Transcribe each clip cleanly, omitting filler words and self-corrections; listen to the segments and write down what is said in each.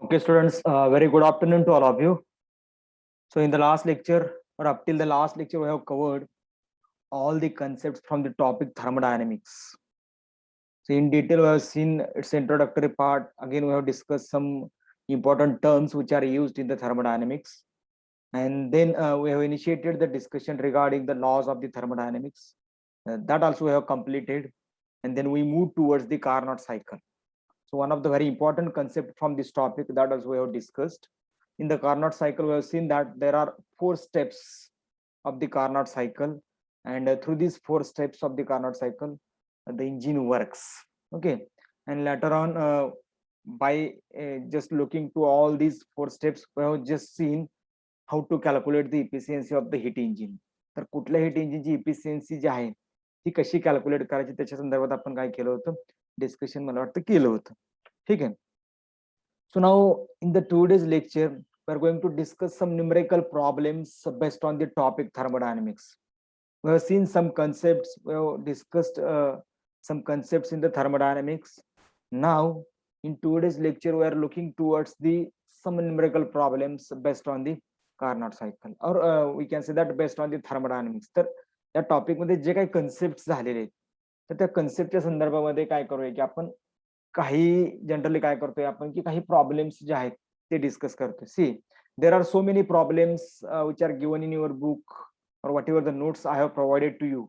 Okay, students, very good afternoon to all of you. So, in the last lecture, or up till the last lecture, we have covered all the concepts from the topic thermodynamics. So, in detail, we have seen its introductory part. Again, we have discussed some important terms which are used in the thermodynamics. And then we have initiated the discussion regarding the laws of the thermodynamics. That also we have completed. And then we move towards the Carnot cycle. So one of the very important concept from this topic that as we have discussed in the Carnot cycle, we have seen that there are 4 steps of the Carnot cycle, and through these 4 steps of the Carnot cycle, the engine works. Okay, and later on, by just looking to all these 4 steps, we have just seen how to calculate the efficiency of the heat engine. तर कुठल्या hit इंजिनची efficiency जी आहे ती कशी calculate करायची त्याच्या संदर्भात आपण काय केलं होतं, डिस्कशन मला वाटतं केलं होतं. ठीक आहे. So now in the today's lecture, we are going to discuss some numerical problems based on the topic thermodynamics. We have seen some concepts, we have discussed some concepts in the thermodynamics. Now in today's lecture, we are looking towards the some numerical problems based on the Carnot cycle, or we can say that based on the thermodynamics. तर या topic मध्ये जे काही concept झालेले आहेत तर त्या कन्सेप्टच्या संदर्भामध्ये काय करूया की आपण काही जनरली काय करतोय आपण की काही प्रॉब्लेम्स जे आहेत ते डिस्कस करतोय. See there are so many problems which are given in your book or whatever the notes I have provided to you,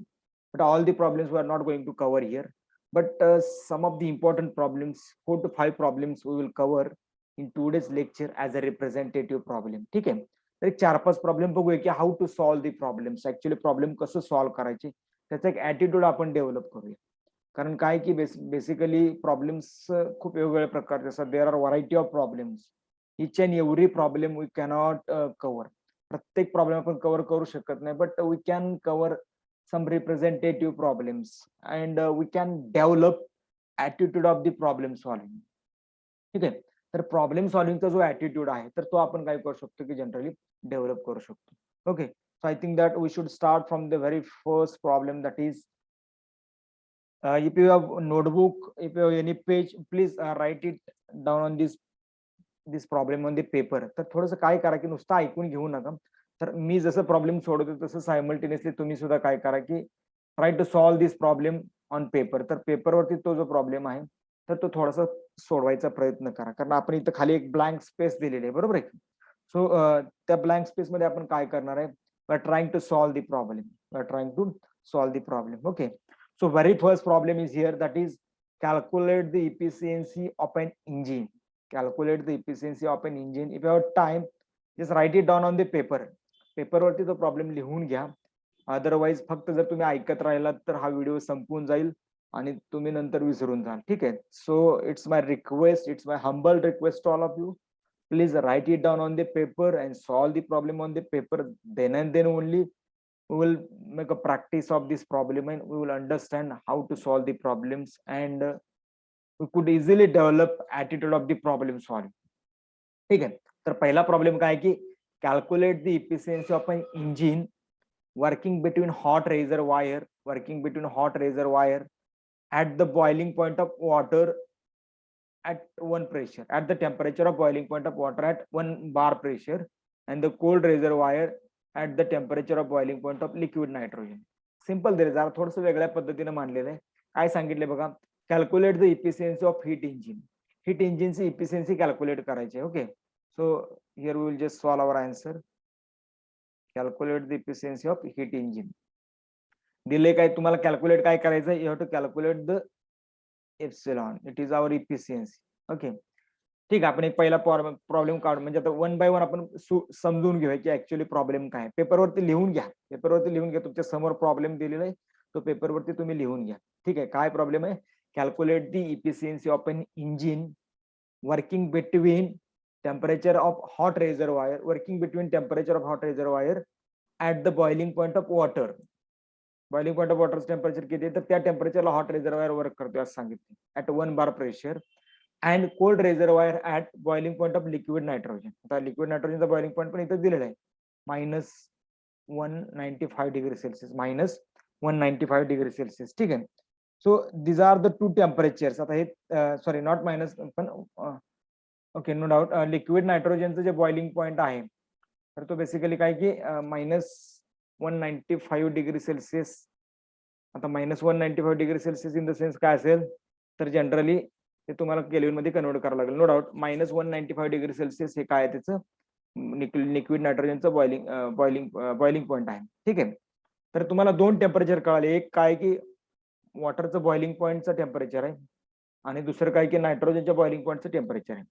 but all the problems we are not going to cover here, but some of the important problems, 4 to 5 problems we will cover in today's lecture as a representative problem. ठीक आहे. तर एक 4-5 problem बघूया की how to solve the problems, actually problem कसं solve करायचे त्याचा एक ऍटिट्यूड आपण डेव्हलप करूया. कारण काय की बेसिकली प्रॉब्लेम्स खूप वेगवेगळ्या प्रकारचे असतात. There are variety of problems. Each and every problem we cannot cover. प्रत्येक प्रॉब्लेम आपण कव्हर करू शकत नाही, but we can cover some representative problems and we can develop attitude of the problem solving. ठीक आहे. तर प्रॉब्लेम सॉल्विंगचा जो attitude आहे तर तो आपण काय करू शकतो की जनरली डेव्हलप करू शकतो. Okay, so I think that we should start from the very first problem, that is if you have notebook, if you have any page, please write it down on this problem on the paper. तर थोडंसं काय करा की नुसतं ऐकून घेऊ नका. तर मी जसं प्रॉब्लेम सोडवतो तसं सायमल्टेनियसली तुम्ही सुद्धा काय करा की try to solve this problem on paper. तर पेपरवरती तो जो प्रॉब्लेम आहे तर तो थोडासा सोडवायचा प्रयत्न करा, कारण आपण इथं खाली एक ब्लँक स्पेस दिलेली आहे, बरोबर आहे. सो त्या ब्लँक स्पेस मध्ये आपण काय करणार आहे, we are trying to solve the problem, we are trying to solve the problem. Okay, so very first problem is here, that is calculate the efficiency of an engine. Calculate the efficiency of an engine. If you have time, just write it down on the paper. Paper वरती तो problem लिहून घ्या. Otherwise फक्त जर तुम्ही ऐकत राहिलात तर हा व्हिडिओ संपून जाईल आणि तुम्ही नंतर विसरून जाल. ठीक आहे. So it's my request, it's my humble request to all of you, please write it down on the paper and solve the problem on the paper. Then and then only we will make a practice of this problem and we will understand how to solve the problems, and we could easily develop attitude of the problem solving. ठीक आहे. तर पहिला problem काय की calculate the efficiency of an engine working between hot razor wire at the boiling point of water at one pressure, at the temperature of boiling point of water at 1 bar pressure, and the cold razor wire at the temperature of boiling point of liquid nitrogen. Simple दिले, जरा थोडंसं वेगळ्या पद्धतीने मांडलेलं आहे. काय सांगितले बघा, calculate the efficiency of heat engine. Heat इंजिनची इफिशियन्सी कॅल्क्युलेट करायची. Okay, so here we will just solve our answer. Calculate the efficiency of heat engine. दिले काय तुम्हाला कॅल्क्युलेट काय करायचं, you have to calculate the epsilon, it is our efficiency. Okay, ठीक आहे. आपण एक पहिला प्रॉब्लेम काढू, म्हणजे आता वन बाय वन आपण समजून घेऊया की ऍक्च्युअली प्रॉब्लेम काय. पेपरवरती लिहून घ्या, पेपरवरती लिहून घ्या. तुमच्या समोर प्रॉब्लेम दिलेला आहे तो पेपरवरती तुम्ही लिहून घ्या. ठीक आहे. काय प्रॉब्लेम आहे, calculate the efficiency of an engine working between temperature of hot reservoir at the boiling point of water. Boiling point of water temperature किती आहे तर त्या टेम्परेचरला हॉट रेझर्वायर वर्क करतोय असं सांगितलं, at 1 bar pressure, and cold reservoir at boiling point of liquid nitrogen. आता liquid नायट्रोजनचा boiling point पण इथं दिलेला आहे, -195°C, -195°C. ठीक आहे. So these are the two temperatures. आता हे सॉरी नॉट मायनस पण ओके, नो डाऊट. लिक्विड नायट्रोजनचं जे बॉइलिंग पॉईंट आहे तर तो बेसिकली काय की -195 डिग्री सेल्सिअस. आता -195 degree Celsius in the sense काय असेल तर जनरली ते तुम्हाला केल्विन मध्ये कन्वर्ट करावं लागेल. नो डाऊट -195 डिग्री सेल्सिअस हे काय आहे त्याचं लिक्विड नायट्रोजनचं बॉइलिंग पॉईंट आहे. ठीक आहे. तर तुम्हाला दोन टेम्परेचर कळाले, एक काय की वॉटरचं बॉइलिंग पॉईंटचं टेम्परेचर आहे आणि दुसरं काय की नायट्रोजनच्या बॉइलिंग पॉईंटचं टेम्परेचर आहे.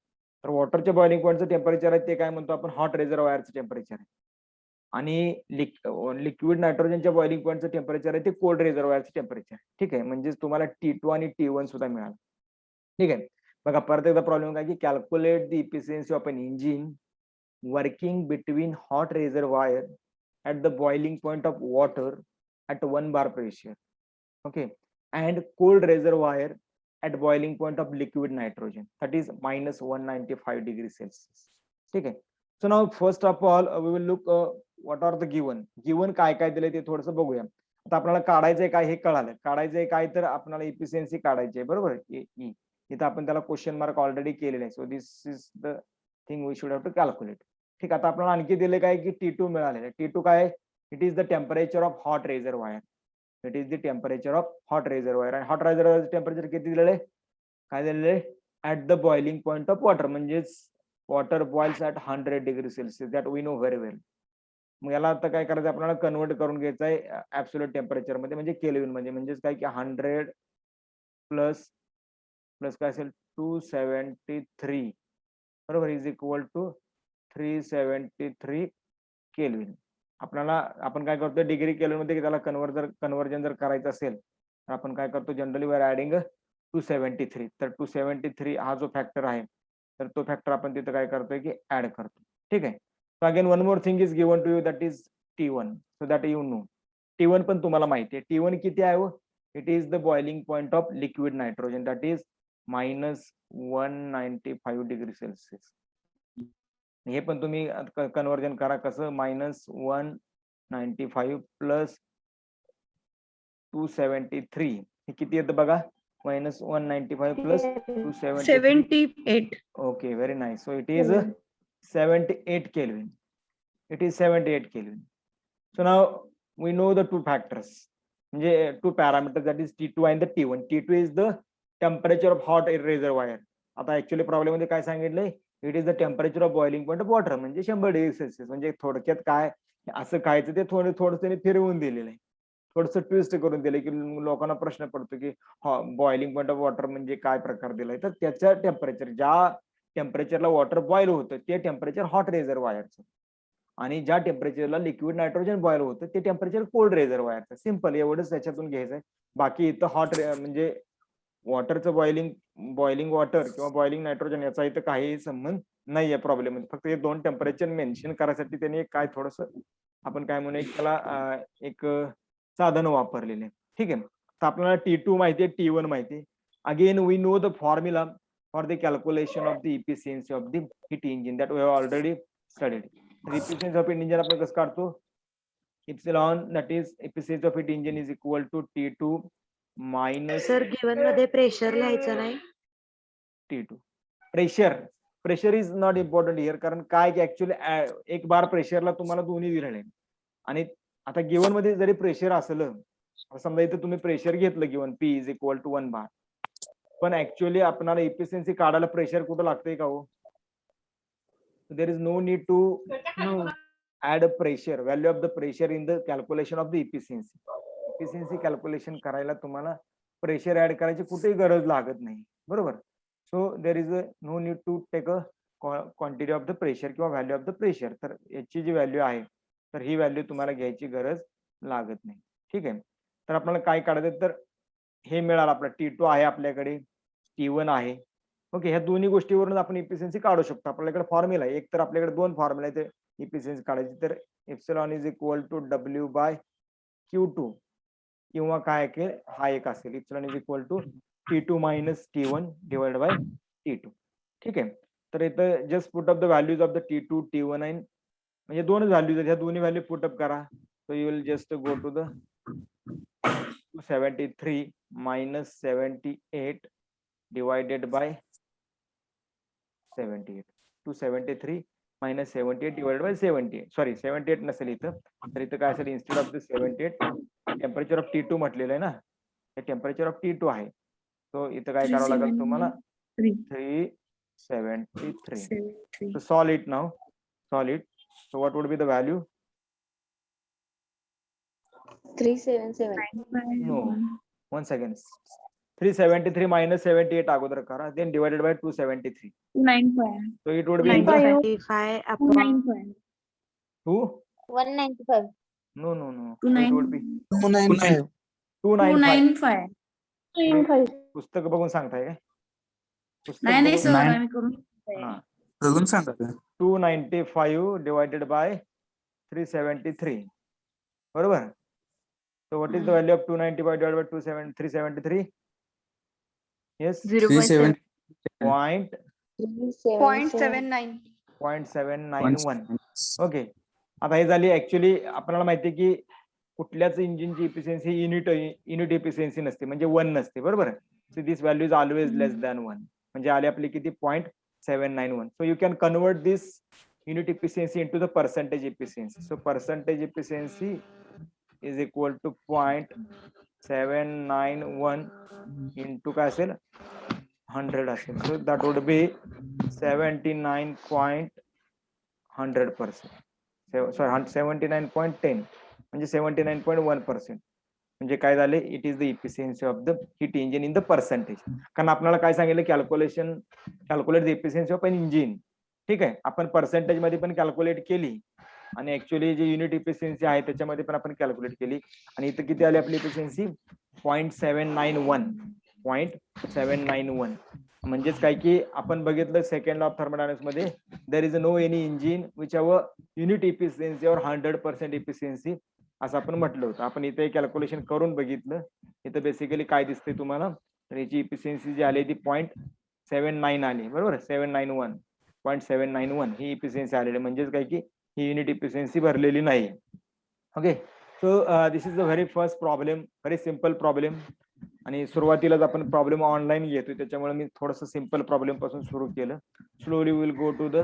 तर वॉटरच्या बॉइलिंग पॉईंटचं टेम्परेचर आहे ते काय म्हणतो आपण हॉट रिझर्वायरचं टेम्परेचर आहे आणि लिक्विड नायट्रोजनच्या बॉइलिंग पॉईंटचं टेम्परेचर आहे ते कोल्ड रिझर्वायरचं टेम्परेचर आहे. ठीक आहे. म्हणजे तुम्हाला T2 आणि T1 सुद्धा मिळालं. ठीक आहे. बघा परत एकदा प्रॉब्लेम काय की calculate the efficiency of an engine working between hot reservoir at the boiling point of water at 1 bar pressure, okay, and cold reservoir at boiling point of liquid nitrogen, that is -195 degrees Celsius. ठीक आहे. So now first of all we will look what are the given काय काय दिले ते थोडंसं बघूया. आता आपल्याला काढायचंय काय हे कळालं. काढायचंय काय तर आपल्याला इफिशियन्सी काढायची आहे, बरोबर. इथं आपण त्याला क्वेश्चन मार्क ऑलरेडी केलेला आहे. So this is the thing we should have to calculate. ठीक. आता आपल्याला आणखी दिले काय की T2 मिळालेलं आहे. T2 काय? It is the temperature of hot reservoir. It is the temperature of hot reservoir. आणि हॉट रिझर्वायरचं टेम्परेचर किती दिलेलं आहे? काय दिलेलं आहे? At the boiling point of water, म्हणजेच water boils at 100 degree Celsius. That we know very well. मग याला आता काय करायचं आपल्याला कन्वर्ट करून घ्यायचं आहे ऍब्सोल्यूट टेम्परेचर मध्ये, म्हणजे केल्विन मध्ये. म्हणजेच काय की 100 प्लस प्लस काय असेल 273 बरोबर इज इक्वल टू 373 केल्विन. आपल्याला आपण काय करतो डिग्री केल्विन मध्ये त्याला कन्वर्जन जर करायचं असेल तर आपण काय करतो जनरली वी आर ऍडिंग 273. तर 273 हा जो फॅक्टर आहे तर तो फॅक्टर आपण तिथं काय करतोय की ऍड करतो. ठीक आहे. So again one more thing is given to you, that is T1. So that you know. T1 पण तुम्हाला माहिती आहे. T1 किती आहे हो? It is the boiling point of liquid nitrogen, that is -195 degree Celsius. हे पण तुम्ही कन्वर्जन करा कसं -195 प्लस 273 हे किती येतं बघा -195 plus 273. 78. Okay, very nice. So it is 78 kelvin. It is 78 kelvin. So now we know the two factors, म्हणजे two parameters, that is T2 and the T1. T2 is the temperature of hot reservoir. आता actually problem मध्ये काय सांगितलंय? It is the temperature of boiling point of water, म्हणजे 100 degree Celsius. म्हणजे थोडक्यात काय असं खायचं ते थोडं त्यांनी फिरवून दिलेलं आहे, थोडंसं ट्विस्ट करून दिलं की लोकांना प्रश्न पडतो की बॉइलिंग पॉईंट ऑफ वॉटर म्हणजे काय प्रकार दिलाय. तर त्याच्या टेम्परेचर ज्या टेम्परेचरला वॉटर बॉईल होतं ते टेम्परेचर हॉट रिझर्वायरचं आणि ज्या टेम्परेचरला लिक्विड नायट्रोजन बॉईल होतं ते टेम्परेचर कोल्ड रिझर्वायरचं. सिंपल एवढंच त्याच्यातून घ्यायचंय. बाकी इथं म्हणजे वॉटरचं बॉइलिंग वॉटर किंवा बॉइलिंग नायट्रोजन याचा इथं काही संबंध नाहीये प्रॉब्लेम मध्ये. फक्त हे दोन टेम्परेचर मेन्शन करायसाठी त्यांनी काय थोडस आपण काय म्हणू त्याला एक साधन वापरलेले. ठीक आहे. तर आपल्याला T2 माहिती आहे, T1 माहिती आहे. Again we know the formula for the calculation of the efficiency of the heat engine, that we have already studied. Efficiency of heat engine आपण कसं काढतो? Epsilon, that is efficiency of heat engine is equal to T2 minus sir given मध्ये pressure लिहायचं नाही. T2. Pressure is not important here, कारण काय की actually एक बार प्रेशरला तुम्हाला दोन्ही दिलेले आणि आता गिवन मध्ये जरी प्रेशर असलं, समजा इथं तुम्ही प्रेशर घेतलं given P is equal to 1 bar, पण ऍक्च्युअली आपल्याला इफिशियन्सी काढायला प्रेशर कुठं लागतंय का हो? There is no need to add pressure, value of the pressure in the calculation of the efficiency. Efficiency calculation करायला तुम्हाला प्रेशर ऍड करायची कुठेही गरज लागत नाही, बरोबर. So there is no need to take a quantity of the pressure किंवा value of the pressure. तर याची जी व्हॅल्यू आहे तर ही व्हॅल्यू तुम्हाला घ्यायची गरज लागत नाही. ठीक आहे. तर आपल्याला काय काढायचं तर हे मिळालं आपलं T2 आहे आपल्याकडे, T1 आहे. ओके, ह्या दोन्ही गोष्टीवरून आपण इफिशियन्सी काढू शकतो. आपल्याकडे फॉर्म्युला आहे, एक तर आपल्याकडे दोन फॉर्म्युला आहेत इफिशियन्सी काढायची. तर epsilon is equal to W/Q2 किंवा काय की हा एक असेल epsilon is equal to T2 minus T1 divide by T2. ठीक आहे. तर इथं just put up the values of the T2 T1 आहे, म्हणजे दोनच व्हॅल्यूज आहेत, ह्या दोन्ही व्हॅल्यू पुट अप करा. So you will just go to the 273 minus 78 divided by 78. 273 minus 78 divided by 78. Sorry, 78 नसेल इथं, तर इथं काय असेल, instead of the 78 temperature of T2 म्हटलेलं आहे ना, हे टेम्परेचर ऑफ T2 आहे. सो इथं काय करावं लागेल तुम्हाला, 373. So solve it now. Solve it. So what would be the value? 377. No. 1 second. 373 minus 78 अगोदर करा, then divided by 273. 9.5. So it would be in the 95 upon 9.5. 2. 195. No. So it would be 295. 295. 295. पुस्तक बघून सांगताय काय? पुस्तक नाही बघून- सर नाही. आम्ही करून हा. बघून सांगा ते. 295 divided by 373. बरोबर. So what is the value of 295 divided by 373? Yes. 370. Point 0.79. 0.791. Okay. आता हे झाली ऍक्च्युली आपल्याला माहिती आहे की कुठल्याच इंजिनची इफिशियन्सी युनिट इफिशियन्सी नसते, म्हणजे 1 नसते, बरोबर. So this value is always less than 1, म्हणजे आली आपली किती, 0.791. So you can convert this unit efficiency into the percentage efficiency. So percentage efficiency is equal to 0.791 into काय असेल, 100 असेल. So that would be 79.100%. Sorry 79.10 म्हणजे 79.1%. म्हणजे काय झाले, it is the efficiency of the heat engine in the percentage. कारण आपल्याला काय सांगितलं, calculate the efficiency of an engine. ठीक आहे, आपण पर्सेंटेज मध्ये पण कॅल्क्युलेट केली आणि ऍक्च्युअली जी युनिट इफिशियन्सी आहे त्याच्यामध्ये पण आपण कॅल्क्युलेट केली, आणि इथं किती आली आपली इफिशियन्सी, 0.791. म्हणजेच काय की आपण बघितलं सेकंड ऑफ थर्मोडायनामिक्स मध्ये, there is no any engine which have unit efficiency और 100% इफिशियन्सी, असं आपण म्हटलं होतं. आपण इथे कॅल्क्युलेशन करून बघितलं. इथं बेसिकली काय दिसतंय तुम्हाला, तर याची इफिशियन्सी जी आली ती 0.79 आली, बरोबर. 0.791 ही इफिशियन्सी आलेली, म्हणजेच काय की ही युनिट इफिशियन्सी भरलेली नाही. Okay. So this is the very first problem, very simple problem. आणि सुरुवातीलाच आपण प्रॉब्लेम ऑनलाईन घेतोय, त्याच्यामुळे मी थोडस सिम्पल प्रॉब्लेम पासून सुरू केलं. Slowly will go to the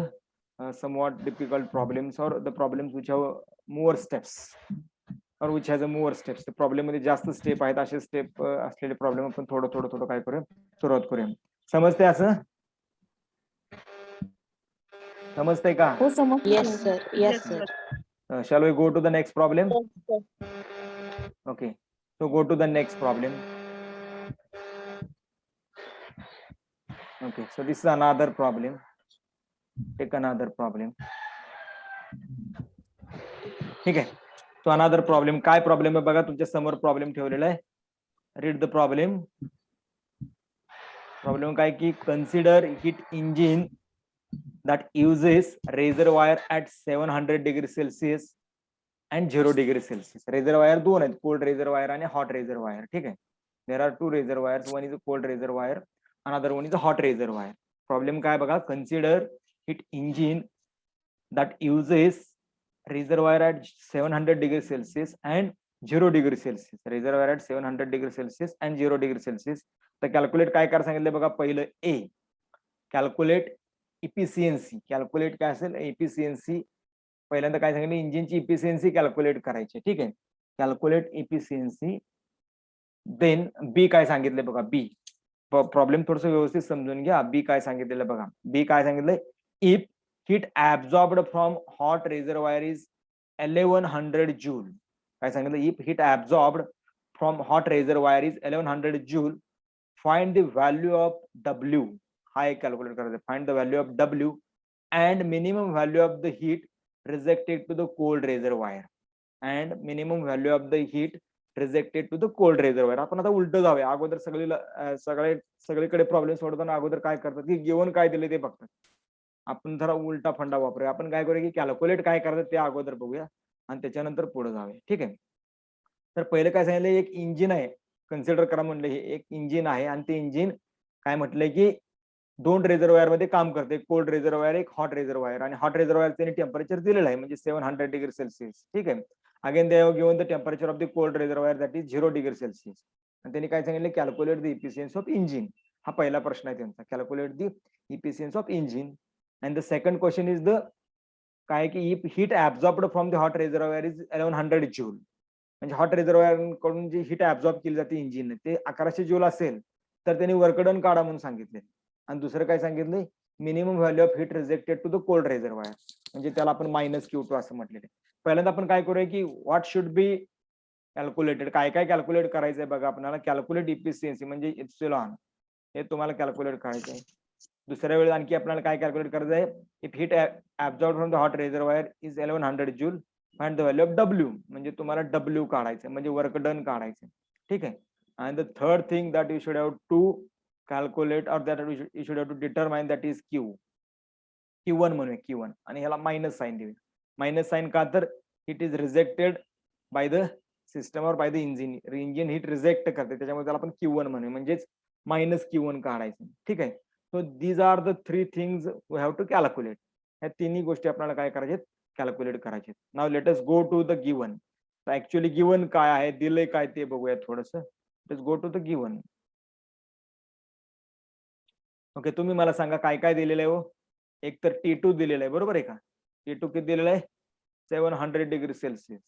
somewhat difficult problems or the problems which have more steps or which has a more steps. The problem मध्ये जास्त स्टेप आहेत, असे स्टेप असलेले प्रॉब्लेम आपण थोडं काय करूया, सुरुवात करूया. समजते असं? समजतंय का? हो समजतं. yes sir, yes sir. Shall we go to the next problem? Yes, sir. Okay, so go to the next problem. Okay, so this is another problem. Take another problem. ठीक आहे. So another problem. काय problem आहे बघा, तुमच्या समोर problem ठेवलेला आहे. Read the problem. Problem काय की, consider heat engine that uses reservoir at 700 degree Celsius and 0 degree Celsius. Reservoir दोन आहेत, cold reservoir आणि hot reservoir. ठीक आहे. There are two reservoirs. One is a cold reservoir, another one is a hot reservoir. Problem काय बघा, consider heat engine that uses reservoir at 700 degree Celsius and 0 degree Celsius. Reservoir at 700 degree Celsius and 0 degree Celsius. तर calculate काय करायला सांगितलं बघा, पहिलं ए, calculate efficiency. Calculate काय असेल, इफिशियन्सी. पहिल्यांदा काय सांगितलं, इंजिनची इफिशियन्सी कॅल्क्युलेट करायची. ठीक आहे, कॅल्क्युलेट इफिशियन्सी. देन बी काय सांगितलं बघा, बी प्रॉब्लेम थोडस व्यवस्थित समजून घ्या. बी काय सांगितलेलं बघा, बी काय सांगितलंय, if heat absorbed from hot reservoir is 1100 joule. काय सांगितलं, if heat absorbed from hot reservoir is 1100 joule, find the value of W. हा एक कॅल्क्युलेट करायचं. Find the value of W and minimum value of the heat rejected to the cold reservoir. And minimum value of the heat rejected to the cold reservoir. आपण आता उलट जाऊया. अगोदर सगळीकडे problem सोडताना अगोदर काय करतात की गिवन काय दिले ते बघतात. आपण जरा उलटा फंडा वापरूया. आपण काय करूया की कॅल्क्युलेट काय करतात ते अगोदर बघूया आणि त्याच्यानंतर पुढे जाऊया. ठीक आहे. तर पहिलं काय सांगितलं, एक इंजिन आहे, कन्सिडर करा म्हणलं, हे एक इंजिन आहे आणि ते इंजिन काय म्हटलंय की दोन रिझर्वायर मध्ये काम करते, एक कोल्ड रिझर्वायर, एक हॉट रिझर्वायर. आणि हॉट रिझर्वायर त्यांनी टेम्परेचर दिलेलं आहे, म्हणजे 700 डिग्री सेल्सिअस. ठीक आहे. Again they have given the temperature of the cold reservoir that is 0 degree Celsius. आणि त्यांनी काय सांगितलं, calculate the efficiency of engine. हा पहिला प्रश्न आहे त्यांचा, calculate the efficiency of engine. And the second question is the काय की heat absorbed from the hot reservoir is 1100 joule. म्हणजे हॉट रिझर्वायर कडून जी हीट ऍब्झॉर्ब केली जाते इंजिन ते 1100 जूल असेल तर त्यांनी वर्क डन काढा म्हणून सांगितले. आणि दुसरं काय सांगितलंय, minimum value of heat rejected to the cold reservoir, म्हणजे त्याला आपण -Q2 असं म्हटलेलं आहे. पहिल्यांदा आपण काय करूया की व्हॉट शुड बी कॅल्क्युलेटेड, काय काय कॅल्क्युलेट करायचंय बघा आपल्याला. कॅल्क्युलेट इफिशियन्सी म्हणजे इप्सिलॉन, हे तुम्हाला कॅल्क्युलेट करायचं आहे. दुसऱ्या वेळेस आणखी आपल्याला काय कॅल्क्युलेट करायचं आहे, if heat absorb from the hot reservoir is 1100 joule find the value of W, म्हणजे तुम्हाला डब्ल्यू काढायचं म्हणजे वर्क डन काढायचं. ठीक आहे. And the third thing that you should have to calculate or that you should have to determine that is Q1 म्हणूया Q1, आणि ह्याला मायनस साईन देऊया. मायनस साईन का, तर it is rejected by the system और by the engine, engine heat reject करते त्याच्यामुळे त्याला आपण Q1 म्हणूया, म्हणजेच -Q1 काढायचं. ठीक आहे. So these are the three things we have to calculate. ह्या तिन्ही गोष्टी आपल्याला काय करायचे, कॅल्क्युलेट करायचे. Now let us go to the given. Actually given काय आहे, दिलंय काय ते बघूया थोडस. Let's go to the given. Okay, तुम्ही मला सांगा काय काय दिलेलं आहे हो. एक तर T2 दिलेलं आहे, बरोबर आहे का. T2 किती दिलेलं आहे, 700 degree Celsius.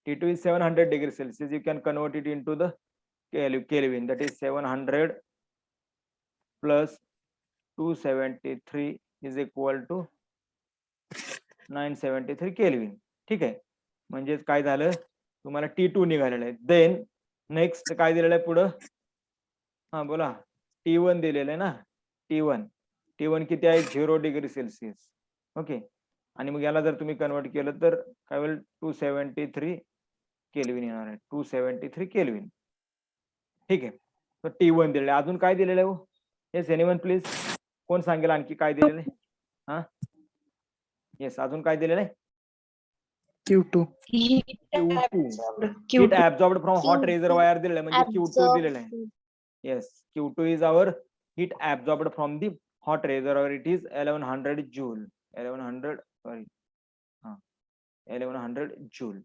T2 is 700 degree Celsius. You can convert it into the Kelvin. That is 700 plus 273 is equal to 973 Kelvin. ठीक आहे. म्हणजेच काय झालं, तुम्हाला T2 निघालेलं आहे. देन नेक्स्ट काय दिलेलं आहे पुढं, हा बोला. T1 दिलेलं आहे ना. T1 किती आहे, 0 डिग्री सेल्सिअस. ओके. आणि मग याला जर तुम्ही कन्वर्ट केलं तर काय होईल, 273 केल्विन येणार आहे. 273 केल्विन. ठीक आहे. तर T1 दिलेलं आहे. अजून काय दिलेलं आहे हो, येस एनीवन प्लीज, कोण सांगेल आणखी काय दिलेलं आहे. हा येस, अजून काय दिलेलं आहे. Q2. Heat absorbed from hot reservoir दिलेलं आहे, म्हणजे Q2 दिलेलं आहे. Yes, Q2 is our heat absorbed from the hot reservoir. It is 1100 joule. 1100 joule.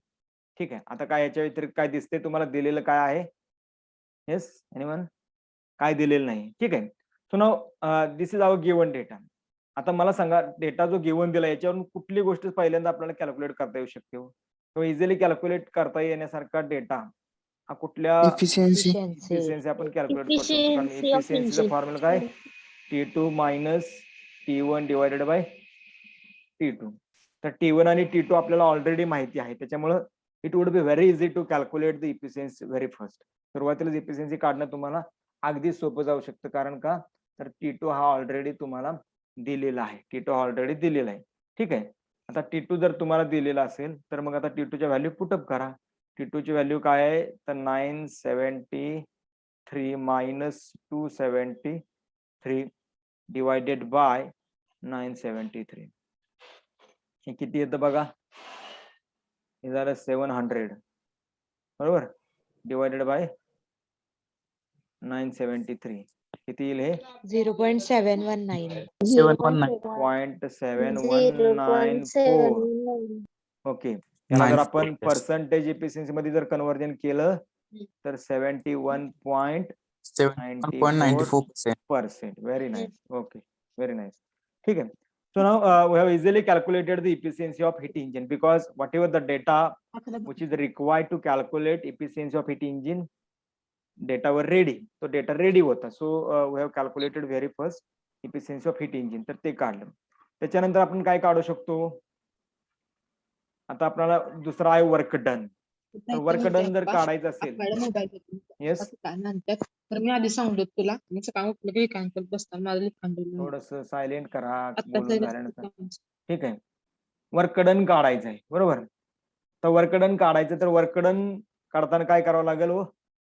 ठीक आहे. आता काय याच्या व्यतिरिक्त काय दिसते तुम्हाला, दिलेलं काय आहे. येस एनीवन, काय दिलेलं नाही. ठीक आहे. So now this is our given data. आता मला सांगा, डेटा जो गिवन दिला याच्यावरून कुठली गोष्ट पहिल्यांदा आपल्याला कॅल्क्युलेट करता येऊ शकते हो, किंवा इझिली कॅल्क्युलेट करता येण्यासारखा डेटा हा कुठल्या Efficiency. इफिशियन्सी आपण कॅल्क्युलेट करू शकतो. कारण Efficiency of इफिशियन्सीचा engine. फॉर्म्युला काय, T2 minus T1 divided by T2. तर T1 आणि T2 आपल्याला ऑलरेडी माहिती आहे, त्याच्यामुळं it would be very easy to calculate the efficiency very first. सुरुवातीला इफिशियन्सी काढणं तुम्हाला अगदी सोपं जाऊ शकतं. कारण का, तर T2 हा ऑलरेडी तुम्हाला दिलेला आहे. T2 ऑलरेडी दिलेला आहे. ठीक आहे. आता T2 जर तुम्हाला दिलेला असेल तर मग आता T2 च्या व्हॅल्यू पुटअप करा. T2 ची व्हॅल्यू काय आहे, तर 973 मायनस 273 डिवायडेड बाय 973. हे किती येतं बघा, हे झालं 700 बरोबर, डिवायडेड बाय 973 किती येईल, हे 0.719. 719. 0.7194. ओके. त्याला जर आपण पर्सेंटेज इफिशियन्सी मध्ये जर कन्व्हर्जन केलं तर 71.94%. Very nice. Okay, very nice. ठीक आहे. So now we have easily calculated the efficiency of heat engine because whatever the data which is required to calculate efficiency of heat engine data were ready. तो data ready होता. So we have calculated very first efficiency of heat engine. तर ते काढलं. त्याच्यानंतर आपण काय काढू शकतो, आता आपल्याला दुसरा आहे वर्क डन. तर वर्क डन जर काढायचं असेल, येस तर मी आधी सांगतो तुला, मी सकाळ उठलं की काम करत बसताना माझं लिखाण थोडस सायलेंट करा बोलून झाल्यानंतर. ठीक आहे. वर्कडन काढायचं आहे, बरोबर. तर वर्कडन काढायचं, तर वर्कडन काढताना काय करावं लागेल हो,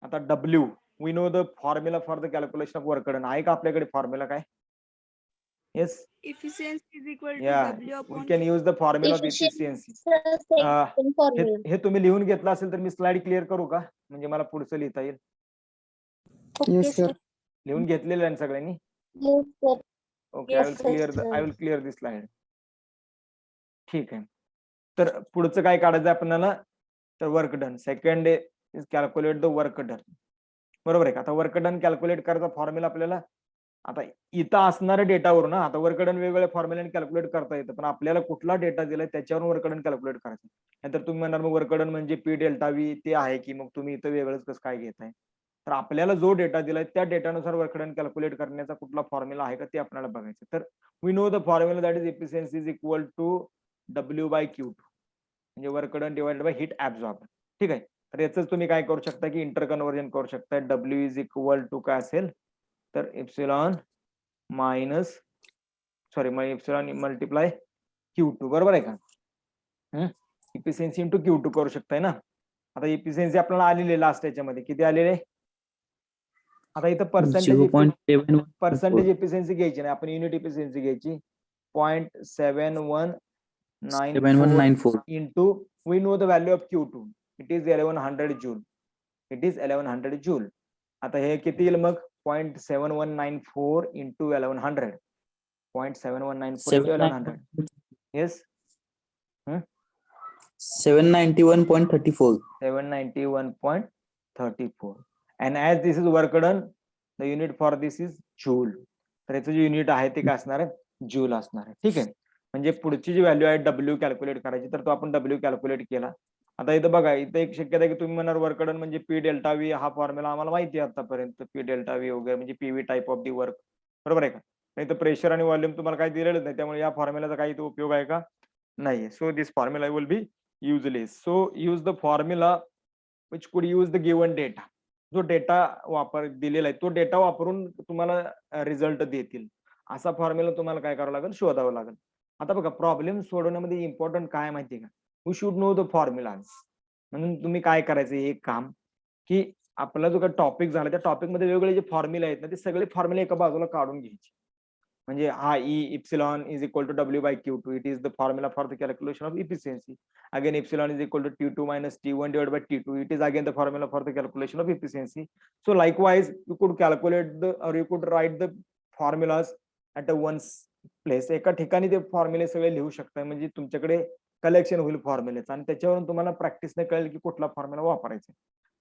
आता W we know the formula for the calculation of work done. आहे का आपल्याकडे फॉर्म्युला काय, yes Efficiency is equal to या W we upon can use the formula of efficiency. हे तुम्ही लिहून घेतलं असेल तर मी स्लाइड क्लिअर करू का, म्हणजे मला पुढचं लिहिता येईल. Yes, sir. लिहून घेतलेलं आहे सगळ्यांनी. Okay, Yes, sir. I will clear this slide. ठीक आहे. तर पुढचं काय काढायचं आपल्याला, तर work done. Second is calculate the work done. बरोबर आहे का? आता वर्क डन कॅल्क्युलेट करायचा फॉर्म्युला आपल्याला आता इथं असणाऱ्या डेटावरून ना, आता वर्क डन वेगवेगळ्या फॉर्म्युल्याने कॅल्क्युलेट करता येतं, पण आपल्याला कुठला डेटा दिलाय त्याच्यावरून वर्क डन कॅल्क्युलेट करायचं. नाहीतर तुम्ही म्हणणार मग वर्क डन म्हणजे पी डेल्टा व्ही ते आहे की मग तुम्ही इथं वेगळंच कसं काय घेताय. तर आपल्याला जो डेटा दिलाय त्या डेटानुसार वर्क डन कॅल्क्युलेट करण्याचा कुठला फॉर्म्युला आहे का ते आपल्याला बघायचं. तर we know the formula that is efficiency is equal to W/Q2 म्हणजे work done divided by heat absorb. ठीक आहे. तर याच तुम्ही काय करू शकता की इंटर कन्व्हर्जन करू शकता. W इज इक्वल टू काय असेल तर एप्सिलॉन मायनस सॉरी मग एप्सिलॉन मल्टिप्लाय Q2 बरोबर आहे का? इफिशियन्सी इंटू Q2 करू शकताय ना. आता इफिशियन्सी आपल्याला आलेली लास्ट याच्यामध्ये किती आलेले. आता इथं पर्सेंटेज इफिशियन्सी घ्यायची नाही, आपण युनिट इफिशियन्सी घ्यायची 0.7194 into we know the value of Q2 it is 1100 joule. It is 1100 joule. आता हे किती येईल मग 0.7194 into 1100 0.7194 into 1100 yes 791.34 791.34 and as this is work done the unit for this is joule. तर याचं जे युनिट आहे ते काय असणार आहे जूल असणार आहे. ठीक आहे. म्हणजे पुढची जी व्हॅल्यू आहे डब्ल्यू कॅल्क्युलेट करायची तर तो आपण डब्ल्यू कॅल्क्युलेट केला. आता इथं बघा इथं एक शक्यता आहे की तुम्ही म्हणणार वर्क डन म्हणजे पी डेल्टा व्ही हा फॉर्म्युला आम्हाला माहिती आहे आतापर्यंत पी डेल्टा व्ही वगैरे म्हणजे PV type of the work बरोबर आहे का. नाही तर प्रेशर आणि व्हॉल्यूम तुम्हाला काही दिलेलंच नाही त्यामुळे या फॉर्म्युलाचा काही उपयोग आहे का नाहीये. So this formula will be useless. So use the formula which could use the given data. जो डेटा वापर दिलेला आहे तो डेटा वापरून तुम्हाला रिझल्ट देतील असा फॉर्म्युला तुम्हाला काय करावं लागेल शोधावं लागेल. आता बघा प्रॉब्लेम सोडवण्यामध्ये इम्पॉर्टंट काय माहितीये का we should know the formulas. म्हणून तुम्ही काय करायचं एक काम की आपला जो काही टॉपिक झाला त्या टॉपिक मध्ये वेगवेगळे जे फॉर्म्युला आहेत ना ते सगळे फॉर्म्युले एका बाजूला काढून घ्यायचे. म्हणजे हा E epsilon is equal to W/Q2 it is the formula for the calculation of efficiency. Again epsilon is equal to T2 minus T1 divided by T2 it is again the formula for the calculation of efficiency. So likewise you could calculate the or you could write the formulas at a one's place. एका ठिकाणी ते फॉर्म्युले सगळे लिहू शकता म्हणजे तुमच्याकडे collection होईल फॉर्म्युलेचं आणि त्याच्यावरून तुम्हाला प्रॅक्टिसने कळेल की कुठला फॉर्म्युला वापरायचा.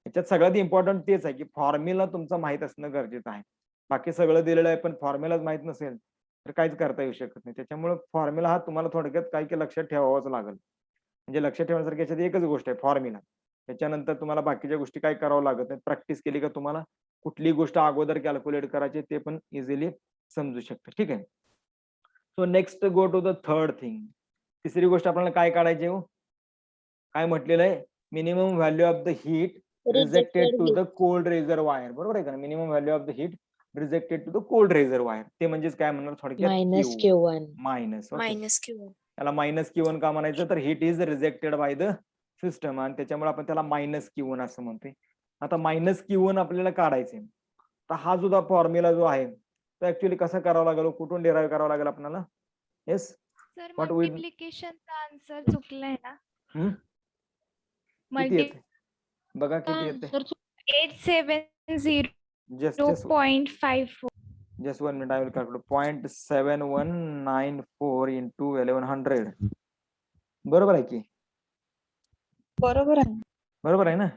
याच्यात सगळ्यात इम्पॉर्टंट तेच आहे की फॉर्म्युला तुमचा माहित असणं गरजेचं आहे. बाकी सगळं दिलेलं आहे पण फॉर्म्युलाच माहित नसेल तर काहीच करता येऊ शकत नाही. त्याच्यामुळे फॉर्म्युला हा तुम्हाला थोडक्यात काही काही लक्षात ठेवावाच लागेल. म्हणजे लक्षात ठेवण्यासारखी याच्यात एकच गोष्ट आहे फॉर्म्युला. त्याच्यानंतर तुम्हाला बाकीच्या गोष्टी काय करावं लागत नाही. प्रॅक्टिस केली का तुम्हाला कुठली गोष्ट अगोदर कॅल्क्युलेट करायची ते पण इझिली समजू शकतं. ठीक आहे. So next go to the third thing. तिसरी गोष्ट आपल्याला काय काढायची हो काय म्हटलेलं आहे minimum value of the heat rejected to the cold reservoir. बरोबर आहे का minimum value of the heat rejected to the cold reservoir. ते म्हणजेच काय म्हणणार थोडक्यात minus Q1. Minus Q1. त्याला मायनस Q1 का म्हणायचं तर heat is rejected by the system आणि त्याच्यामुळे आपण त्याला मायनस Q1 असं म्हणतोय. आता मायनस Q1 आपल्याला काढायचंय. तर हा जो फॉर्म्युला जो आहे तो ऍक्च्युअली कसा करावा लागेल कुठून डिराईव्ह करावा लागेल आपल्याला येस सर What we- मल्टिप्लिकेशनचा आन्सर चुकलाय ना. किती येते बघा किती येते 870.54. just 1 minute I will calculate 0.7194 into 1100 बरोबर आहे की बरोबर आहे. बरोबर आहे ना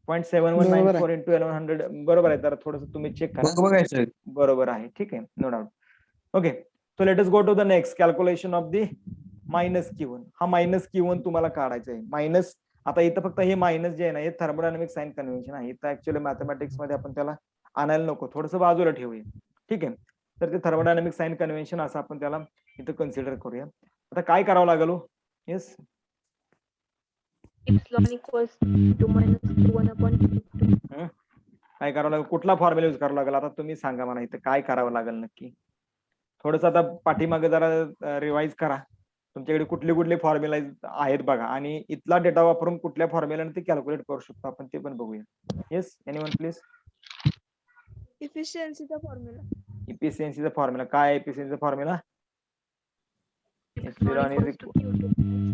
0.7194 into 1100 बरोबर आहे. तर थोडस तुम्ही चेक करा बरोबर आहे. ठीक आहे no doubt. Okay so let us go to the next calculation of the minus Q1. हा मायनस Q1 तुम्हाला काढायचा आहे. मायनस आता इथं फक्त हे मायनस जे आहे ना हे थर्मोडायनामिक साइन कन्व्हेन्शन आहे. इथं ऍक्च्युअली मॅथमॅटिक्स मध्ये आपण त्याला आणायला नको थोडंसं बाजूला ठेवूया. ठीक आहे. तर ते थर्मोडायनामिक साइन कन्व्हेन्शन असं आपण त्याला इथं कन्सिडर करूया. आता काय करावं लागेल yes Epsilon equals to minus Q1 upon Q2. काय करावं लागेल कुठला फॉर्म्युला यूज करावा लागेल आता तुम्ही सांगा मला इथं काय करावं लागेल नक्की. थोडस आता पाठीमागे जरा रिवाइज करा तुमच्याकडे कुठले कुठले फॉर्म्युला आहेत बघा आणि इथला डेटा वापरून कुठल्या फॉर्म्युलाने ते कॅल्क्युलेट करू शकतो आपण ते पण बघूया. Yes anyone please. इफिशियन्सीचा फॉर्म्युला इफिशियन्सीचा फॉर्म्युला काय आहे इफिशियन्सीचा formula Epsilon equals to Q2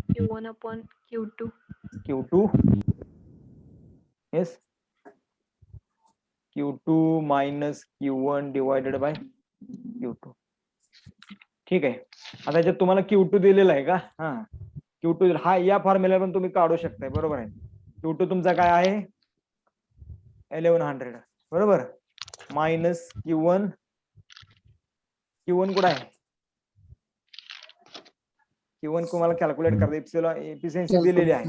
Q1 upon Q2. Q2 yes Q2 minus Q1 divided by Q2. ठीक आहे. आता याच्यात तुम्हाला Q2 दिलेला आहे का हा Q2 हा या फॉर्म्युला पण तुम्ही काढू शकताय बरोबर आहे. Q2 तुमचा काय आहे 1100 बरोबर, मायनस Q1 कुठं आहे? Q1 तुम्हाला कॅल्क्युलेट करता इफिशियन्सी दिलेली आहे,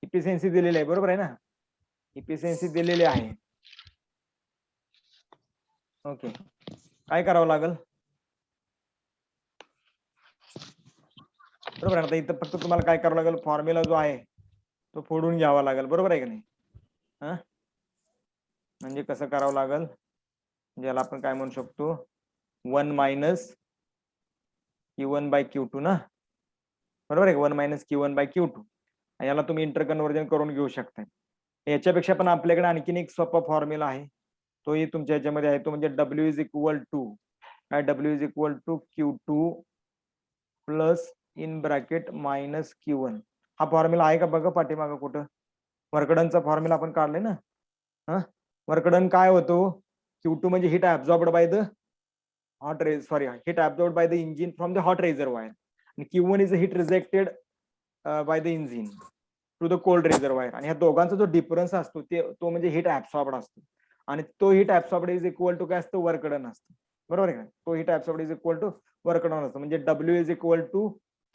इफिशियन्सी दिलेली आहे बरोबर आहे ना, इफिशियन्सी दिलेली आहे. ओके, काय करावं लागेल? बरोबर आहे. आता इथं फक्त तुम्हाला काय करावं लागेल, फॉर्म्युला जो आहे तो फोडून घ्यावा लागेल बरोबर आहे का नाही? हा, म्हणजे कसं करावं लागेल, ज्याला आपण काय म्हणू शकतो, 1 मायनस Q1 बाय Q2 ना, बरोबर आहे. 1 मायनस Q1 बाय Q2 याला तुम्ही इंटर कन्व्हर्जन करून घेऊ शकता. याच्यापेक्षा पण आपल्याकडे आणखीन एक सोपा फॉर्म्युला आहे, तोही तुमच्या याच्यामध्ये आहे, तो म्हणजे W इज इक्वल टू काय, W is equal to Q2 plus in bracket minus Q1. हा फॉर्म्युला आहे का बघा पाठीमागं कुठं, वर्कडनचा फॉर्म्युला आपण काढलाय ना. हा, वर्कडन काय होतो, Q2 म्हणजे heat absorbed by the hot ray, sorry, heat absorbed by the engine from the hot reservoir, and Q1 is the heat rejected by the engine to the cold reservoir. आणि ह्या दोघांचा जो difference असतो तो म्हणजे heat ऍब्सॉर्ब्ड असतो, आणि तो heat absorbed is equal to काय असतो, वर्क डन असतो बरोबर आहे का. तो heat absorbed is equal to work done असतो, म्हणजे W is equal to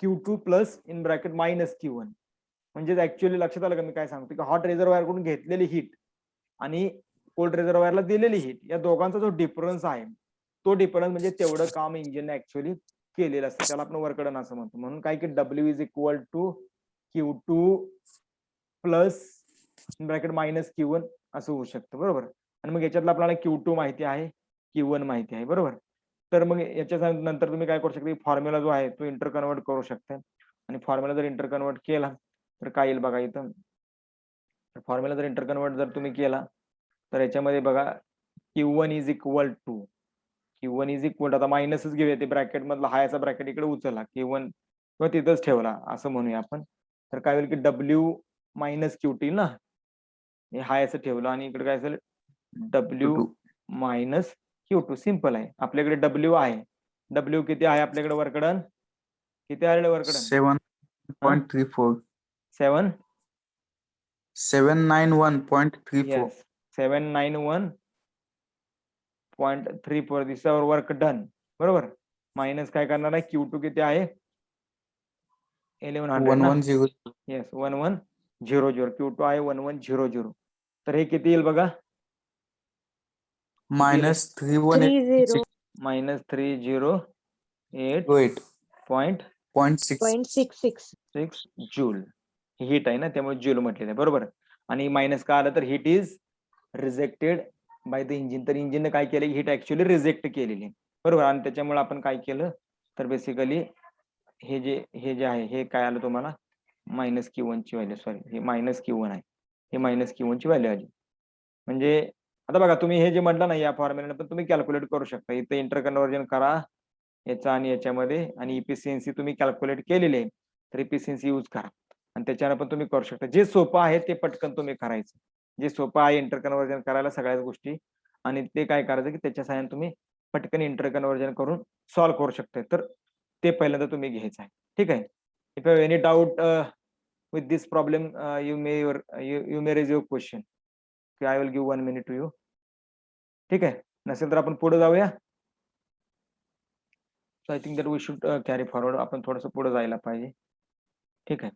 Q2 plus in bracket minus Q1. म्हणजे ऍक्च्युअली लक्षात आलं का मी काय सांगतो, की हॉट रेझर्वायर कडून घेतलेली हिट आणि कोल्ड रेझर्वायरला दिलेली हिट या दोघांचा जो डिफरन्स आहे, तो डिफरन्स म्हणजे तेवढं काम इंजिनने ऍक्च्युअली केलेलं असतं, त्याला आपण वर्क डन असं म्हणतो. म्हणून काय की W is equal to Q2 plus bracket minus Q1 असं होऊ शकतं बरोबर. आणि मग याच्यातलं आपल्याला Q2 माहिती आहे, Q1 माहिती आहे बरोबर. तर मग याच्या नंतर तुम्ही काय करू शकता, फॉर्म्युला जो आहे तो इंटर कन्वर्ट करू शकता, आणि फॉर्म्युला जर इंटर कन्वर्ट केला तर काय येईल बघा इथं. फॉर्म्युला जर इंटर कन्वर्ट जर तुम्ही केला तर याच्यामध्ये बघा Q1 इज इक्वल टू आता मायनसच घेऊया, ते ब्रॅकेट मधला हायचा ब्रॅकेट इकडे उचलला, Q1 किंवा तिथंच ठेवला असं म्हणूया आपण. तर काय होईल की W मायनस Q2 ना, हे हायचं ठेवलं आणि इकडे काय असेल W मायनस Q2. सिंपल आहे, आपल्याकडे W आहे. W किती आहे आपल्याकडे वर्कडन, किती आलेलं वर्कडन, 7.34 791.34. 791.34 दिस आवर वर्क डन बरोबर. मायनस काय करणार आहे, Q2 किती आहे 1100 ना, 110. येस 1100, Q2 आहे 1100. तर हे किती येईल बघा, minus 3186. मायनस 3088.6 जूल हीट आहे ना, त्यामुळे जूल म्हटलेलं आहे बरोबर. आणि मायनस का आलं तर hit is rejected by the engine, तर इंजिनने काय केलं, हिट ऍक्च्युअली रिजेक्ट केलेली बरोबर. आणि त्याच्यामुळे आपण काय केलं तर बेसिकली हे जे आहे हे काय आलं तुम्हाला, मायनस Q1 ची व्हॅल्यू, सॉरी हे मायनस Q1 आहे, हे मायनस Q1 ची व्हॅल्यू आली. म्हणजे आता बघा तुम्ही हे जे म्हटलं ना या फॉर्म्युला पण तुम्ही कॅल्क्युलेट करू शकता, इथे इंटर कन्वर्जन करा याचा आणि याच्यामध्ये, आणि इफिशियन्सी तुम्ही कॅल्क्युलेट केलेली आहे तर इफिशियन्सी यूज करा, आणि त्याच्यानं पण तुम्ही करू शकता. जे सोपं आहे ते पटकन तुम्ही करायचं, जे सोपं आहे इंटर कन्वर्जन करायला सगळ्याच गोष्टी, आणि ते काय करायचं की त्याच्या साहाय्याने तुम्ही पटकन इंटर कन्वर्जन करून सॉल्व्ह करू शकता. तर ते पहिल्यांदा तुम्ही घ्यायचं आहे, ठीक आहे. If you have any doubt with this problem you may raise your question, I will give 1 minute to you, ठीक आहे. नसेल तर आपण पुढे जाऊया. So I think that we should carry forward, आपण थोडंसं पुढे जायला पाहिजे, ठीक आहे.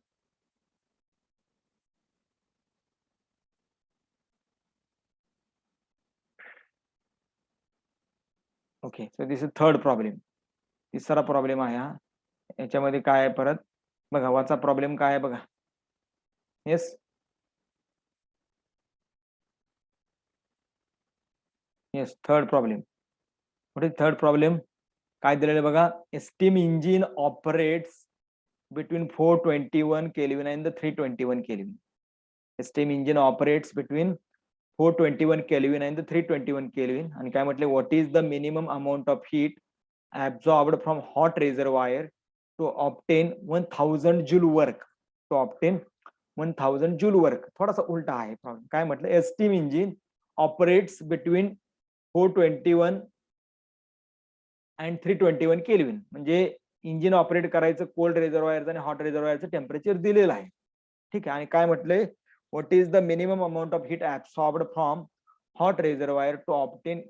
Okay, so this is third problem, तिसरा प्रॉब्लेम आहे हा. याच्यामध्ये काय आहे परत बघा, वाचा प्रॉब्लेम काय आहे बघा. Yes yes, third problem. What is third problem, काय दिलेलं बघा, steam engine operates between 421 Kelvin and the 321 Kelvin. The steam engine operates between 421 Kelvin and the 321 Kelvin. आणि काय म्हटले, what is the minimum amount of heat absorbed from hot reservoir to obtain 1000 joule work, to obtain 1000 joule work. थोडासा उलटा आहे problem. काय म्हटलं, steam engine operates between 421 and 321 Kelvin. म्हणजे engine operate करायचं कोल्ड रिझर्वायरचं आणि हॉट रिझर्वायरचं टेम्परेचर दिलेलं आहे, ठीक आहे. आणि काय म्हटलंय, what is the minimum amount of heat absorbed from hot reservoir to obtain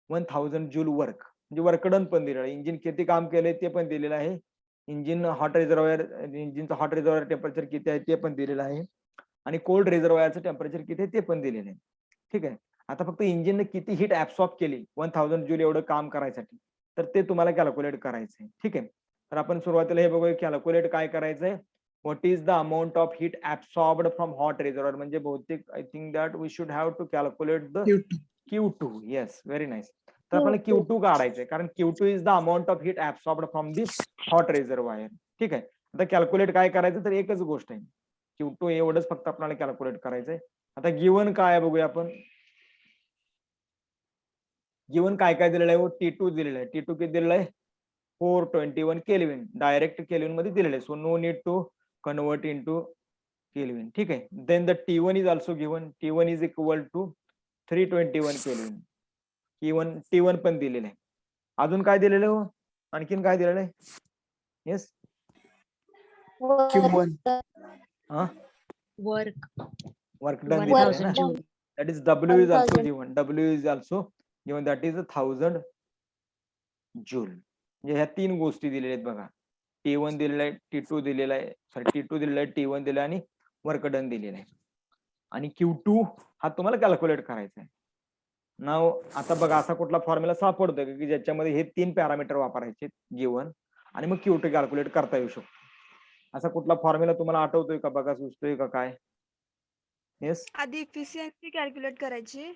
1000 joule work. म्हणजे वर्कडन पण दिलेलं आहे, इंजिन किती काम केलंय ते पण दिलेलं आहे, इंजिन हॉट रिझर्वायर, इंजिनचं हॉट रिझर्वायर टेम्परेचर किती आहे ते पण दिलेलं आहे, आणि कोल्ड रिझर्वायरचं टेम्परेचर किती आहे ते पण दिलेलं आहे. ठीक आहे. आता फक्त इंजिनने किती हीट ऍब्सॉर्ब केली 1000 जूल एवढं काम करायसाठी, तर ते तुम्हाला कॅल्क्युलेट करायचंय. ठीक आहे. तर आपण सुरुवातीला हे बघूया, कॅल्क्युलेट काय करायचंय, what is the amount of heat absorbed from hot reservoir. म्हणजे बहुतेक I think that we should have to calculate the Q2. Yes, very nice. तर आपल्याला Q2 काढायचंय, कारण Q2 is the amount of heat absorbed from the hot reservoir. ठीक आहे. आता calculate काय करायचं, तर एकच गोष्ट आहे, Q2 एवढंच फक्त आपल्याला कॅल्क्युलेट करायचंय. आता गिवन काय आहे बघूया आपण. गिवन काय काय दिलेलं आहे, T2 दिलेलं आहे. T2 किती दिलेलं आहे, 421 केल्विन. डायरेक्ट केल्विन मध्ये दिलेलं आहे, so no need to convert into Kelvin. ठीक आहे. Then the T1 is also given. T1 is equal to 321 Kelvin. T1 पण दिलेलं आहे. अजून काय दिलेलं आहे, आणखीन काय दिलेलं आहे. Yes, Q1. हा, वर्क वर्क डन 1000 ना. Joule. That is W is also given. W is also given. That is 1000 joule. म्हणजे ह्या तीन गोष्टी दिलेल्या आहेत बघा. T1 दिलेला आहे, T2 दिलेला आहे, सॉरी T2 दिलेला आहे, T1 दिलेला आहे, आणि वर्क डन दिलेला आहे. आणि Q2 हा तुम्हाला कॅल्क्युलेट करायचा आहे. नाव आता बघा, असा कुठला फॉर्म्युला सापडतोय की ज्याच्यामध्ये हे तीन पॅरामीटर वापरायचे गिवन, आणि मग Q2 कॅल्क्युलेट करता येऊ शकतो. असा कुठला फॉर्म्युला तुम्हाला आठवतोय का, बघा सुचतोय का काय. येस, आधी इफिशियन्सी कॅल्क्युलेट करायची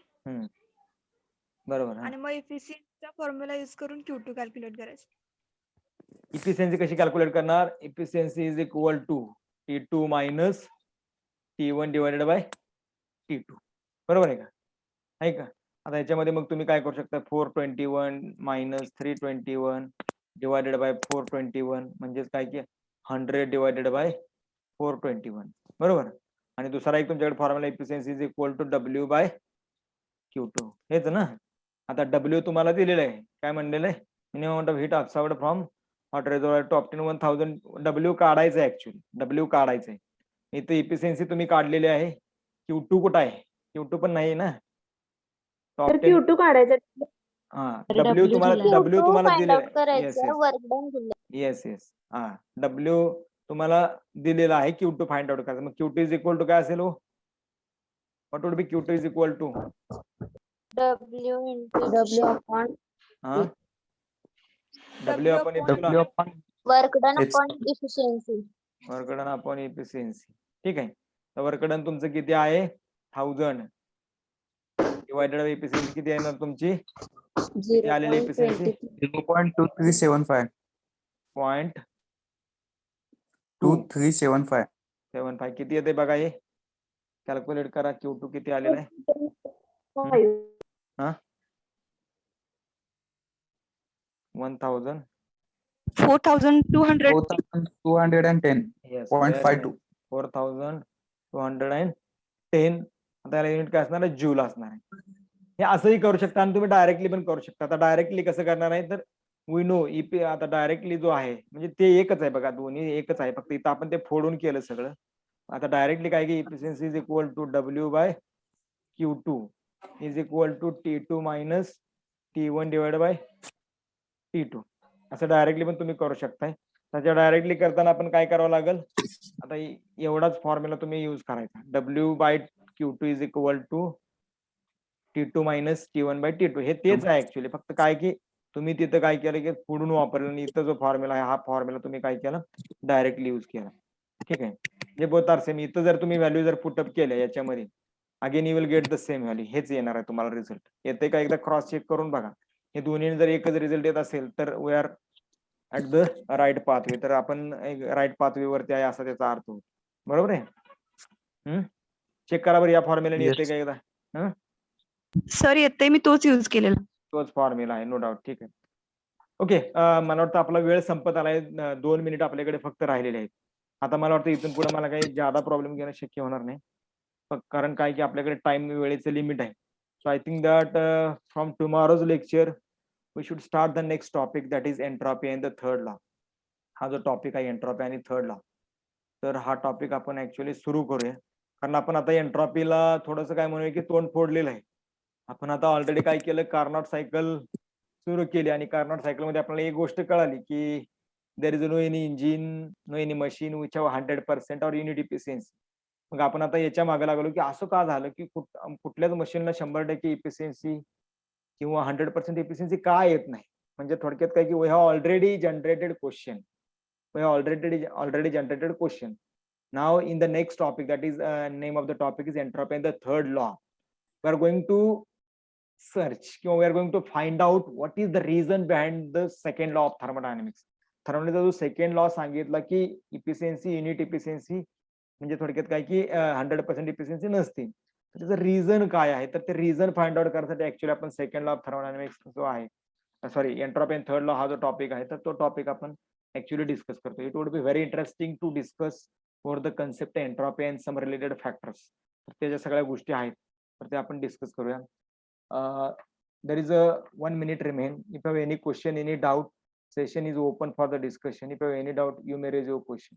बरोबर. आणि मग इफिशियन्सीचा फॉर्म्युला यूज करून Q2 कॅल्क्युलेट करायचं. इफिशियन्सी कशी कॅल्क्युलेट करणार, efficiency is equal to T2 minus T1 divided by T2. बरोबर आहे का, आहे का. आता याच्यामध्ये मग तुम्ही काय करू शकता, 421 मायनस 321 डिवायडेड बाय 421 म्हणजेच काय की 100 डिवायडेड बाय 421. बरोबर. आणि दुसरा एक तुमच्याकडे formula, efficiency is equal to W by Q2. हेच ना. आता W तुम्हाला दिलेलं आहे, काय म्हणलेलं आहे, minimum amount of heat absorbed from hot reservoir to obtain 1000. W काढायचं आहे, ऍक्च्युअली W काढायचं आहे. इथे इफिशियन्सी तुम्ही काढलेली आहे, Q2 कुठं आहे, Q2 पण नाही ना. तर Q2 काढायचा. हा, W W तुम्हाला दिलेला आहे. करायचं. येस येस, हा, W तुम्हाला दिलेला आहे, Q2 फाइंड आउट करायचं. मग Q2 इज इक्वल टू काय असेल हो, what would be Q2 is equal to, W upon हा, W आपण W upon work done H. upon efficiency. Work done upon efficiency. ठीक आहे. तर वर्क डन तुमचं किती आहे, 1000 डिवायडेड बाय इफिशियन्सी किती आहे ना तुमची, किती आलेली इफिशियन्सी, 0.2375. 2375. 0.2375. किती येते बघा, हे कॅल्क्युलेट करा. Q2 किती आलेला आहे, हा, 1200. 4200. 4210. Yes, 0.52. 4210. आता याला युनिट काय असणार आहे, जूल असणार आहे. हे असंही करू शकता आणि तुम्ही डायरेक्टली पण करू शकता. आता डायरेक्टली कसं करणार आहे, तर वी नो ईपी, आता डायरेक्टली जो आहे म्हणजे ते एकच आहे बघा, दोन्ही एकच आहे, फक्त इथं आपण ते फोडून केलं सगळं. आता डायरेक्टली काय की efficiency is equal to W by Q2 is equal to T2 minus T1 divide by T2. असं डायरेक्टली पण तुम्ही करू शकताय. त्याच्या डायरेक्टली करताना आपण काय करावं लागेल, आता एवढाच फॉर्म्युला तुम्ही यूज करायचा, W by Q2 is equal to T2 minus T1 by T2. हे तेच आहे ऍक्च्युअली, फक्त काय की तुम्ही तिथं काय केलं की पुढून वापरलं, आणि इथं जो फॉर्म्युला आहे हा फॉर्म्युला तुम्ही काय केला, डायरेक्टली यूज केला. ठीक आहे. जे बोथ आर सेम. इथं जर तुम्ही व्हॅल्यू जर पुटअप केल्या याच्यामध्ये, again you will get the same value. हेच येणार आहे तुम्हाला रिझल्ट. येते का, एकदा क्रॉस चेक करून बघा. हे दोन्ही जर एकच रिझल्ट येत असेल तर we are at the right pathway. तर आपण राईट पाथवे वरती आहे असा त्याचा अर्थ होतो. बरोबर आहे. चेक करा बरं या फॉर्म्युल्याने येते का एकदा. सर येते, मी तोच यूज केलेला. तोच फॉर्म्युला आहे, नो डाऊट. ठीक आहे. ओके, मला वाटतं आपला वेळ संपत आलाय. 2 मिनिट आपल्याकडे फक्त राहिलेले आहेत. आता मला वाटतं इथून पुढे मला काही जादा प्रॉब्लेम घेणं शक्य होणार नाही, कारण काय की आपल्याकडे टाइम, वेळेचं लिमिट आहे. So I think that from tomorrow's lecture we should start the next topic, that is entropy and the third law. हा जो टॉपिक आहे एंट्रॉपी आणि थर्ड लॉ, तर हा टॉपिक आपण ऍक्च्युअली सुरू करूया. कारण आपण आता एंट्रॉपीला थोडंसं काय म्हणूया की तोंड फोडलेलं आहे. आपण आता ऑलरेडी काय केलं, कार्नॉट सायकल सुरू केली आणि कार्नॉट सायकल मध्ये आपल्याला एक गोष्ट कळाली की there is no any engine, no any machine which have 100% or unit efficiency. मग आपण आता याच्या मागे लागलो की असं का झालं की कुठल्याच मशीनला 100% इफिशियन्सी किंवा 100% इफिशियन्सी का येत नाही. म्हणजे थोडक्यात काय की we have already generated question, we have already generated question. Now in the next topic, that is name of the topic is entropy and the third law. We are going to search किंवा we are going to find out what is the reason behind the second law of thermodynamics. थर्मोडायनामिक्सचा जो second law सांगितला की efficiency, unit efficiency म्हणजे थोडक्यात काय की 100% efficiency नसते. त्याचं रिझन काय आहे, तर ते रिझन फाइंड आउट करण्यासाठी ऍक्च्युअली आपण सेकंड लॉ ऑफ थर्मोडायनामिक्स जो आहे, sorry entropy and third law हा जो टॉपिक आहे, तर तो टॉपिक आपण ऍक्च्युअली डिस्कस करतो. It would be very interesting to discuss for the concept entropy and some related factors. तर त्याच्या सगळ्या गोष्टी आहेत, तर ते आपण डिस्कस करूया. There is a 1 minute remain. If you have any question, any doubt, session is open for the discussion. If you have any doubt, you may raise your question.